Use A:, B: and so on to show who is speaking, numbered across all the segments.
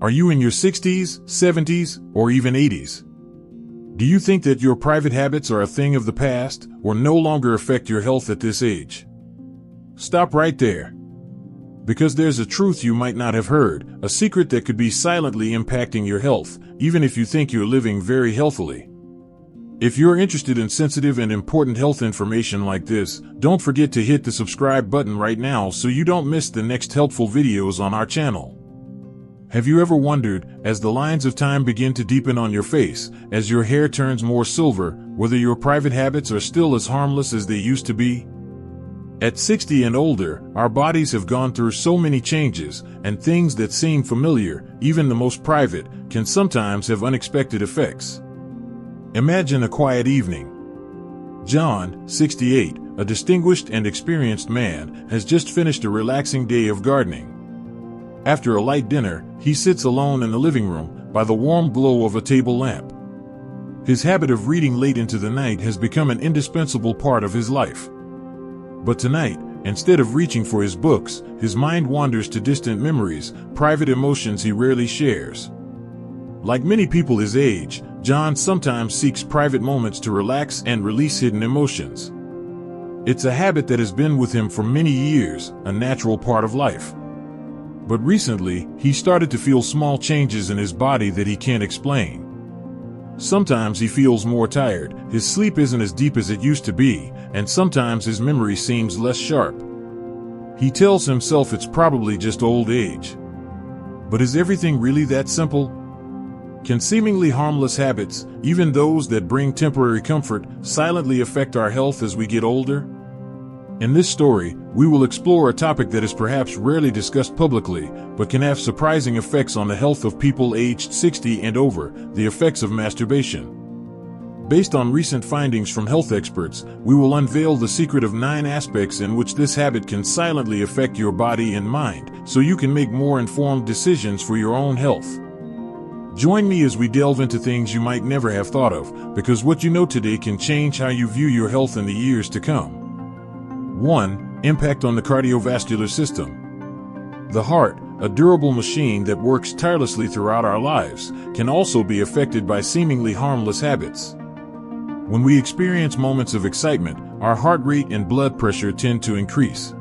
A: Are you in your 60s, 70s, or even 80s? Do you think that your private habits are a thing of the past or no longer affect your health at this age? Stop right there. Because there's a truth you might not have heard, a secret that could be silently impacting your health, even if you think you're living very healthily. If you're interested in sensitive and important health information like this, don't forget to hit the subscribe button right now so you don't miss the next helpful videos on our channel. Have you ever wondered, as the lines of time begin to deepen on your face, as your hair turns more silver, whether your private habits are still as harmless as they used to be? At 60 and older, our bodies have gone through so many changes, and things that seem familiar, even the most private, can sometimes have unexpected effects. Imagine a quiet evening. John, 68, a distinguished and experienced man, has just finished a relaxing day of gardening. After a light dinner, he sits alone in the living room, by the warm glow of a table lamp. His habit of reading late into the night has become an indispensable part of his life. But tonight, instead of reaching for his books, his mind wanders to distant memories, private emotions he rarely shares. Like many people his age, John sometimes seeks private moments to relax and release hidden emotions. It's a habit that has been with him for many years, a natural part of life. But recently, he started to feel small changes in his body that he can't explain. Sometimes he feels more tired, his sleep isn't as deep as it used to be, and sometimes his memory seems less sharp. He tells himself it's probably just old age. But is everything really that simple? Can seemingly harmless habits, even those that bring temporary comfort, silently affect our health as we get older? In this story, we will explore a topic that is perhaps rarely discussed publicly, but can have surprising effects on the health of people aged 60 and over, the effects of masturbation. Based on recent findings from health experts, we will unveil the secret of 9 aspects in which this habit can silently affect your body and mind, so you can make more informed decisions for your own health. Join me as we delve into things you might never have thought of, because what you know today can change how you view your health in the years to come. 1. Impact on the cardiovascular system. The heart, a durable machine that works tirelessly throughout our lives, can also be affected by seemingly harmless habits. When we experience moments of excitement, our heart rate and blood pressure tend to increase.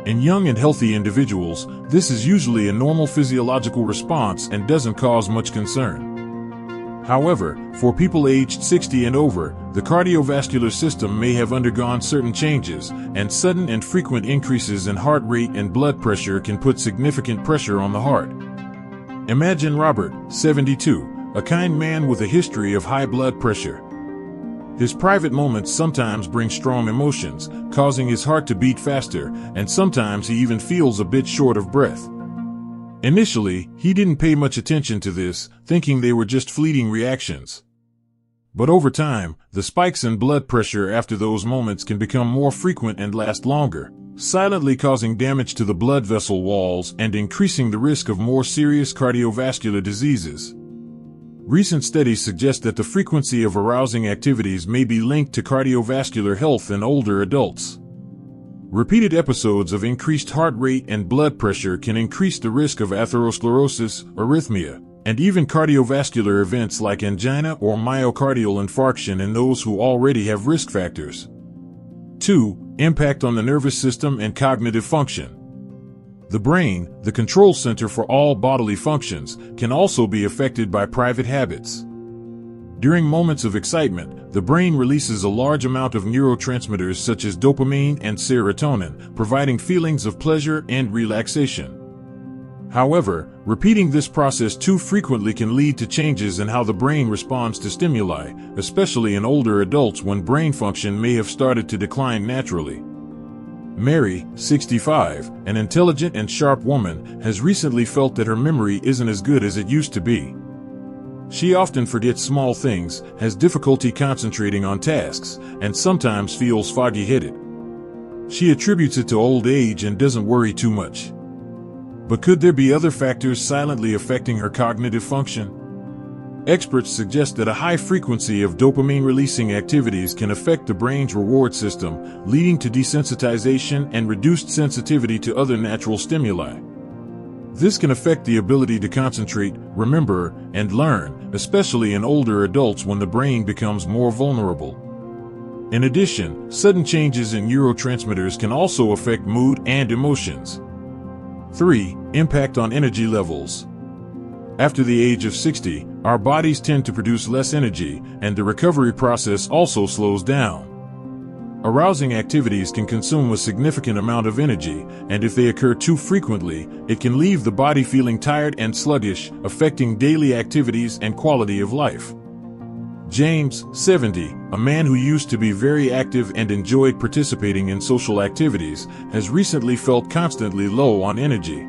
A: In young and healthy individuals, this is usually a normal physiological response and doesn't cause much concern. However, for people aged 60 and over, the cardiovascular system may have undergone certain changes, and sudden and frequent increases in heart rate and blood pressure can put significant pressure on the heart. Imagine Robert, 72, a kind man with a history of high blood pressure. His private moments sometimes bring strong emotions, causing his heart to beat faster, and sometimes he even feels a bit short of breath. Initially, he didn't pay much attention to this, thinking they were just fleeting reactions. But over time, the spikes in blood pressure after those moments can become more frequent and last longer, silently causing damage to the blood vessel walls and increasing the risk of more serious cardiovascular diseases. Recent studies suggest that the frequency of arousing activities may be linked to cardiovascular health in older adults. Repeated episodes of increased heart rate and blood pressure can increase the risk of atherosclerosis, arrhythmia, and even cardiovascular events like angina or myocardial infarction in those who already have risk factors. 2. Impact on the nervous system and cognitive function. The brain, the control center for all bodily functions, can also be affected by private habits. During moments of excitement, the brain releases a large amount of neurotransmitters such as dopamine and serotonin, providing feelings of pleasure and relaxation. However, repeating this process too frequently can lead to changes in how the brain responds to stimuli, especially in older adults when brain function may have started to decline naturally. Mary, 65, an intelligent and sharp woman, has recently felt that her memory isn't as good as it used to be. She often forgets small things, has difficulty concentrating on tasks, and sometimes feels foggy-headed. She attributes it to old age and doesn't worry too much. But could there be other factors silently affecting her cognitive function? Experts suggest that a high frequency of dopamine-releasing activities can affect the brain's reward system, leading to desensitization and reduced sensitivity to other natural stimuli. This can affect the ability to concentrate, remember, and learn, especially in older adults when the brain becomes more vulnerable. In addition, sudden changes in neurotransmitters can also affect mood and emotions. 3. Impact on energy levels. After the age of 60, our bodies tend to produce less energy, and the recovery process also slows down. Arousing activities can consume a significant amount of energy, and if they occur too frequently, it can leave the body feeling tired and sluggish, affecting daily activities and quality of life. James, 70, a man who used to be very active and enjoyed participating in social activities, has recently felt constantly low on energy.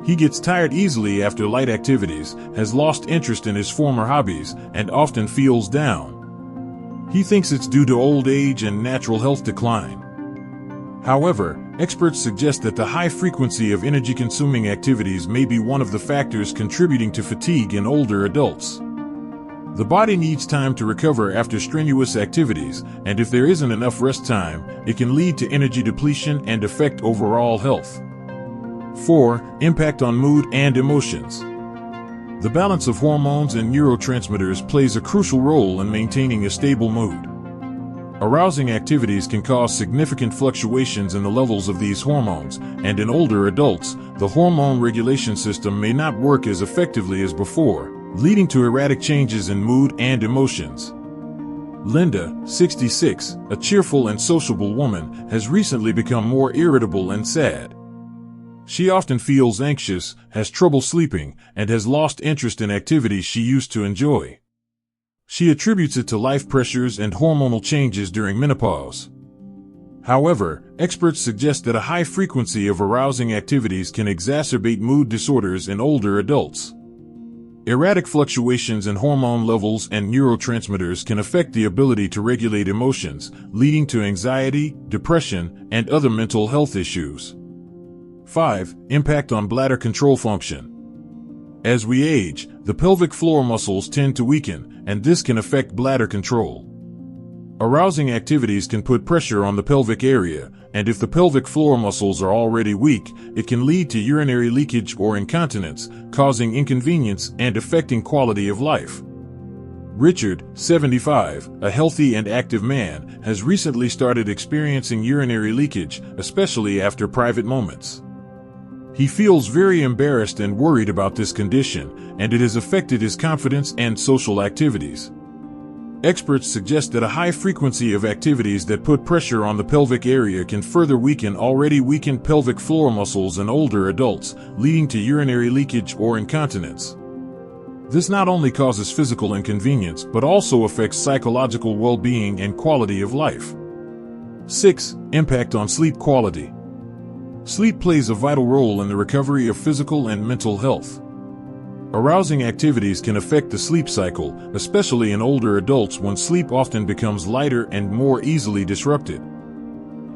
A: He gets tired easily after light activities, has lost interest in his former hobbies, and often feels down. He thinks it's due to old age and natural health decline. However, experts suggest that the high frequency of energy-consuming activities may be one of the factors contributing to fatigue in older adults. The body needs time to recover after strenuous activities, and if there isn't enough rest time, it can lead to energy depletion and affect overall health. 4. Impact on mood and emotions. The balance of hormones and neurotransmitters plays a crucial role in maintaining a stable mood. Arousing activities can cause significant fluctuations in the levels of these hormones, and in older adults, the hormone regulation system may not work as effectively as before, leading to erratic changes in mood and emotions. Linda, 66, a cheerful and sociable woman, has recently become more irritable and sad. She often feels anxious, has trouble sleeping, and has lost interest in activities she used to enjoy. She attributes it to life pressures and hormonal changes during menopause. However, experts suggest that a high frequency of arousing activities can exacerbate mood disorders in older adults. Erratic fluctuations in hormone levels and neurotransmitters can affect the ability to regulate emotions, leading to anxiety, depression, and other mental health issues. 5. Impact on bladder control function. As we age, the pelvic floor muscles tend to weaken, and this can affect bladder control. Arousing activities can put pressure on the pelvic area, and if the pelvic floor muscles are already weak, it can lead to urinary leakage or incontinence, causing inconvenience and affecting quality of life. Richard, 75, a healthy and active man, has recently started experiencing urinary leakage, especially after private moments. He feels very embarrassed and worried about this condition, and it has affected his confidence and social activities. Experts suggest that a high frequency of activities that put pressure on the pelvic area can further weaken already weakened pelvic floor muscles in older adults, leading to urinary leakage or incontinence. This not only causes physical inconvenience but also affects psychological well-being and quality of life. 6. Impact on sleep quality. Sleep plays a vital role in the recovery of physical and mental health. Arousing activities can affect the sleep cycle, especially in older adults when sleep often becomes lighter and more easily disrupted.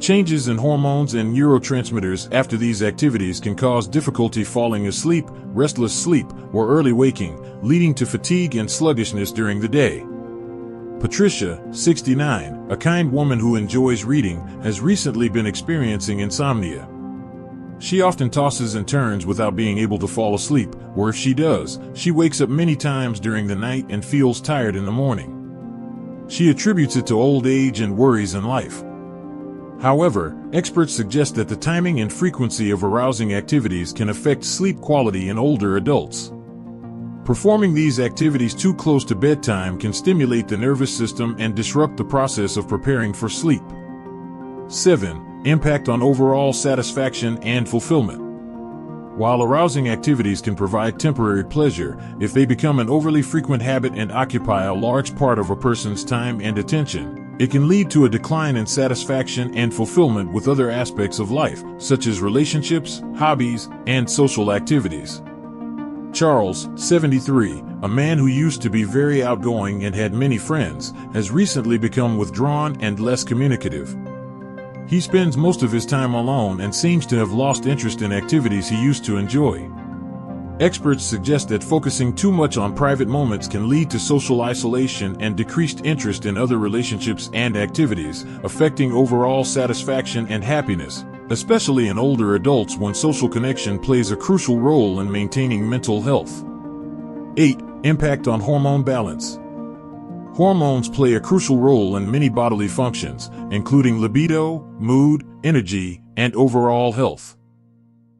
A: Changes in hormones and neurotransmitters after these activities can cause difficulty falling asleep, restless sleep, or early waking, leading to fatigue and sluggishness during the day. Patricia, 69, a kind woman who enjoys reading, has recently been experiencing insomnia. She often tosses and turns without being able to fall asleep, or if she does, she wakes up many times during the night and feels tired in the morning. She attributes it to old age and worries in life. However, experts suggest that the timing and frequency of arousing activities can affect sleep quality in older adults. Performing these activities too close to bedtime can stimulate the nervous system and disrupt the process of preparing for sleep. 7. Impact on overall satisfaction and fulfillment. While arousing activities can provide temporary pleasure, if they become an overly frequent habit and occupy a large part of a person's time and attention, it can lead to a decline in satisfaction and fulfillment with other aspects of life, such as relationships, hobbies, and social activities. Charles, 73, a man who used to be very outgoing and had many friends, has recently become withdrawn and less communicative. He spends most of his time alone and seems to have lost interest in activities he used to enjoy. Experts suggest that focusing too much on private moments can lead to social isolation and decreased interest in other relationships and activities, affecting overall satisfaction and happiness. especially in older adults when social connection plays a crucial role in maintaining mental health. 8. Impact on hormone balance. Hormones play a crucial role in many bodily functions, including libido, mood, energy, and overall health.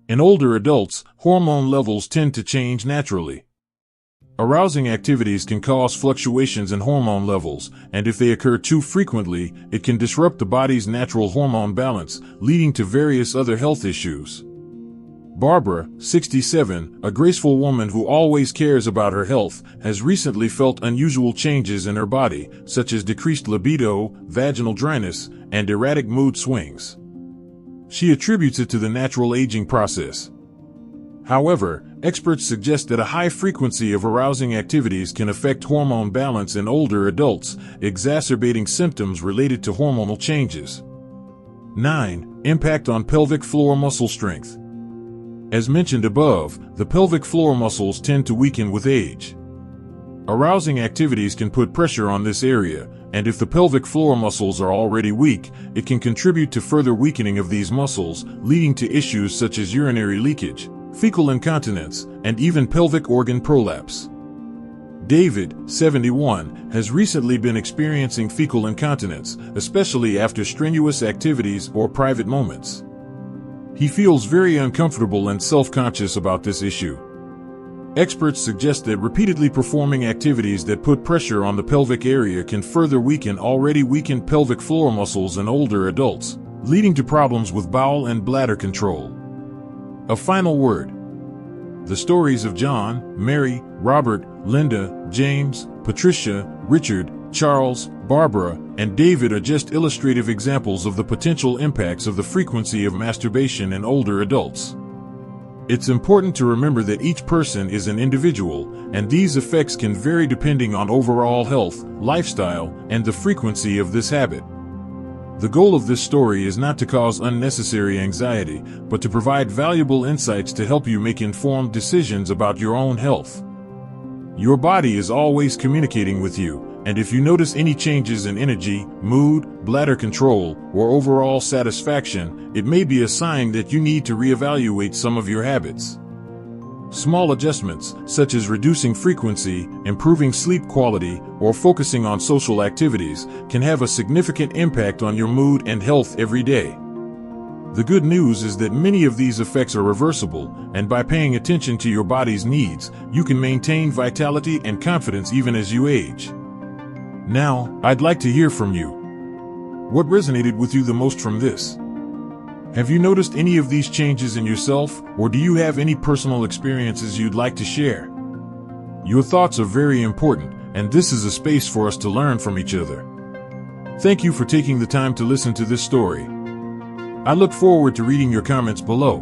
A: In older adults, hormone levels tend to change naturally. Arousing activities can cause fluctuations in hormone levels, and if they occur too frequently, it can disrupt the body's natural hormone balance, leading to various other health issues. Barbara, 67, a graceful woman who always cares about her health, has recently felt unusual changes in her body, such as decreased libido, vaginal dryness, and erratic mood swings. She attributes it to the natural aging process. However, experts suggest that a high frequency of arousing activities can affect hormone balance in older adults, exacerbating symptoms related to hormonal changes. 9. Impact on pelvic floor muscle strength. As mentioned above, the pelvic floor muscles tend to weaken with age. Arousing activities can put pressure on this area, and if the pelvic floor muscles are already weak, it can contribute to further weakening of these muscles, leading to issues such as urinary leakage, fecal incontinence, and even pelvic organ prolapse. David, 71, has recently been experiencing fecal incontinence, especially after strenuous activities or private moments. He feels very uncomfortable and self-conscious about this issue. Experts suggest that repeatedly performing activities that put pressure on the pelvic area can further weaken already weakened pelvic floor muscles in older adults, leading to problems with bowel and bladder control. A final word. The stories of John, Mary, Robert, Linda, James, Patricia, Richard, Charles, Barbara, and David are just illustrative examples of the potential impacts of the frequency of masturbation in older adults. It's important to remember that each person is an individual, and these effects can vary depending on overall health, lifestyle, and the frequency of this habit. The goal of this story is not to cause unnecessary anxiety, but to provide valuable insights to help you make informed decisions about your own health. Your body is always communicating with you, and if you notice any changes in energy, mood, bladder control, or overall satisfaction, it may be a sign that you need to reevaluate some of your habits. Small adjustments, such as reducing frequency, improving sleep quality, or focusing on social activities, can have a significant impact on your mood and health every day. The good news is that many of these effects are reversible, and by paying attention to your body's needs, you can maintain vitality and confidence even as you age. Now, I'd like to hear from you. What resonated with you the most from this? Have you noticed any of these changes in yourself, or do you have any personal experiences you'd like to share? Your thoughts are very important, and this is a space for us to learn from each other. Thank you for taking the time to listen to this story. I look forward to reading your comments below.